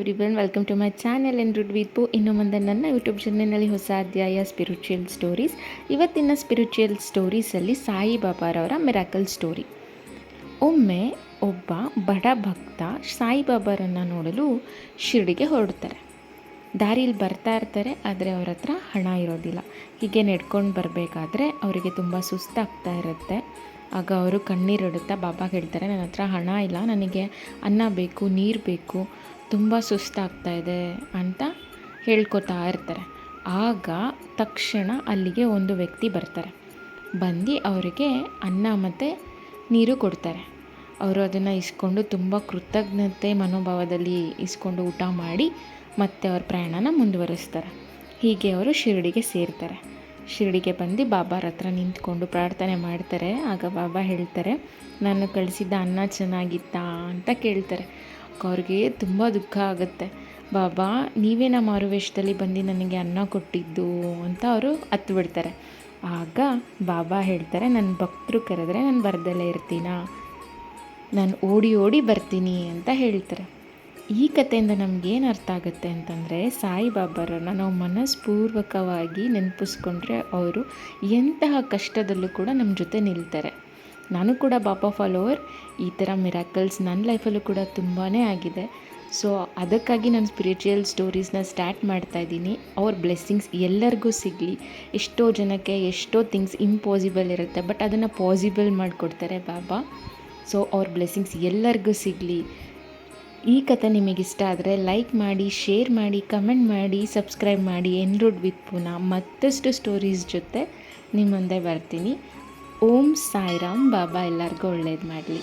Everyone, welcome to my channel ಎನ್ರುಡ್ with ಪು. ಇನ್ನು ಮುಂದೆ ನನ್ನ ಯೂಟ್ಯೂಬ್ ಚಾನೆಲ್ನಲ್ಲಿ ಹೊಸ ಅಧ್ಯಾಯ ಸ್ಪಿರಿಚುವಲ್ ಸ್ಟೋರೀಸ್. ಇವತ್ತಿನ ಸ್ಪಿರಿಚುವಲ್ ಸ್ಟೋರೀಸಲ್ಲಿ ಸಾಯಿಬಾಬಾರವರ ಮಿರಾಕಲ್ ಸ್ಟೋರಿ. ಒಮ್ಮೆ ಒಬ್ಬ ಬಡ ಭಕ್ತ ಸಾಯಿಬಾಬಾರನ್ನು ನೋಡಲು ಶಿರ್ಡಿಗೆ ಹೊರಡ್ತಾರೆ. ದಾರಿಯಲ್ಲಿ ಬರ್ತಾ ಇರ್ತಾರೆ, ಆದರೆ ಅವ್ರ ಹತ್ರ ಹಣ ಇರೋದಿಲ್ಲ. ಹೀಗೆ ನಡ್ಕೊಂಡು ಬರಬೇಕಾದ್ರೆ ಅವರಿಗೆ ತುಂಬ ಸುಸ್ತಾಗ್ತಾ ಇರುತ್ತೆ. ಆಗ ಅವರು ಕಣ್ಣೀರಿಡುತ್ತಾ ಬಾಬಾಗೆ ಹೇಳ್ತಾರೆ, ನನ್ನ ಹತ್ರ ಹಣ ಇಲ್ಲ, ನನಗೆ ಅನ್ನ ಬೇಕು, ನೀರು ಬೇಕು, ತುಂಬ ಸುಸ್ತಾಗ್ತಾ ಇದೆ ಅಂತ ಹೇಳ್ಕೊತಾ ಇರ್ತಾರೆ. ಆಗ ತಕ್ಷಣ ಅಲ್ಲಿಗೆ ಒಂದು ವ್ಯಕ್ತಿ ಬರ್ತಾರೆ. ಬಂದು ಅವರಿಗೆ ಅನ್ನ ಮತ್ತು ನೀರು ಕೊಡ್ತಾರೆ. ಅವರು ಅದನ್ನು ಇಸ್ಕೊಂಡು ತುಂಬ ಕೃತಜ್ಞತೆ ಮನೋಭಾವದಲ್ಲಿ ಇಸ್ಕೊಂಡು ಊಟ ಮಾಡಿ ಮತ್ತೆ ಅವ್ರ ಪ್ರಯಾಣನ ಮುಂದುವರಿಸ್ತಾರೆ. ಹೀಗೆ ಅವರು ಶಿರ್ಡಿಗೆ ಸೇರ್ತಾರೆ. ಶಿರ್ಡಿಗೆ ಬಂದು ಬಾಬಾರ ಹತ್ರ ನಿಂತ್ಕೊಂಡು ಪ್ರಾರ್ಥನೆ ಮಾಡ್ತಾರೆ. ಆಗ ಬಾಬಾ ಹೇಳ್ತಾರೆ, ನಾನು ಕಳಿಸಿದ್ದ ಅನ್ನ ಚೆನ್ನಾಗಿತ್ತಾ ಅಂತ ಕೇಳ್ತಾರೆ. ಅವ್ರಿಗೆ ತುಂಬ ದುಃಖ ಆಗುತ್ತೆ. ಬಾಬಾ, ನೀವೇ ನಮ್ಮ ಮಾರುವೇಷದಲ್ಲಿ ಬಂದು ನನಗೆ ಅನ್ನ ಕೊಟ್ಟಿದ್ದು ಅಂತ ಅವರು ಹತ್ತು ಬಿಡ್ತಾರೆ. ಆಗ ಬಾಬಾ ಹೇಳ್ತಾರೆ, ನನ್ನ ಭಕ್ತರು ಕರೆದ್ರೆ ನಾನು ಬರ್ದಲ್ಲೇ ಇರ್ತೀನಾ, ನಾನು ಓಡಿ ಓಡಿ ಬರ್ತೀನಿ ಅಂತ ಹೇಳ್ತಾರೆ. ಈ ಕಥೆಯಿಂದ ನಮಗೇನು ಅರ್ಥ ಆಗುತ್ತೆ ಅಂತಂದರೆ, ಸಾಯಿಬಾಬಾರನ್ನ ನಾವು ಮನಸ್ಪೂರ್ವಕವಾಗಿ ನೆನಪಿಸ್ಕೊಂಡ್ರೆ ಅವರು ಎಂತಹ ಕಷ್ಟದಲ್ಲೂ ಕೂಡ ನಮ್ಮ ಜೊತೆ ನಿಲ್ತಾರೆ. ನಾನು ಕೂಡ ಬಾಬಾ ಫಾಲೋವರ್. ಈ ಥರ ಮಿರಾಕಲ್ಸ್ ನನ್ನ ಲೈಫಲ್ಲೂ ಕೂಡ ತುಂಬಾ ಆಗಿದೆ. ಸೊ ಅದಕ್ಕಾಗಿ ನಾನು ಸ್ಪಿರಿಚುವಲ್ ಸ್ಟೋರೀಸ್ನ ಸ್ಟಾರ್ಟ್ ಮಾಡ್ತಾಯಿದ್ದೀನಿ. ಅವ್ರ ಬ್ಲೆಸ್ಸಿಂಗ್ಸ್ ಎಲ್ಲರಿಗೂ ಸಿಗಲಿ. ಎಷ್ಟೋ ಜನಕ್ಕೆ ಎಷ್ಟೋ ಥಿಂಗ್ಸ್ ಇಂಪಾಸಿಬಲ್ ಇರುತ್ತೆ, ಬಟ್ ಅದನ್ನು ಪಾಸಿಬಲ್ ಮಾಡಿಕೊಡ್ತಾರೆ ಬಾಬಾ. ಸೊ ಅವ್ರ ಬ್ಲೆಸ್ಸಿಂಗ್ಸ್ ಎಲ್ಲರಿಗೂ ಸಿಗಲಿ. ಈ ಕಥೆ ನಿಮಗಿಷ್ಟ ಆದರೆ ಲೈಕ್ ಮಾಡಿ, ಶೇರ್ ಮಾಡಿ, ಕಮೆಂಟ್ ಮಾಡಿ, ಸಬ್ಸ್ಕ್ರೈಬ್ ಮಾಡಿ. ಎನ್ರುಡ್ ವಿತ್ ಪುನಃ ಮತ್ತಷ್ಟು ಸ್ಟೋರೀಸ್ ಜೊತೆ ನಿಮ್ಮ ಮುಂದೆ ಬರ್ತೀನಿ. ಓಂ ಸಾಯಿರಾಮ್. ಬಾಬಾ ಎಲ್ಲರಿಗೂ ಒಳ್ಳೇದು ಮಾಡಲಿ.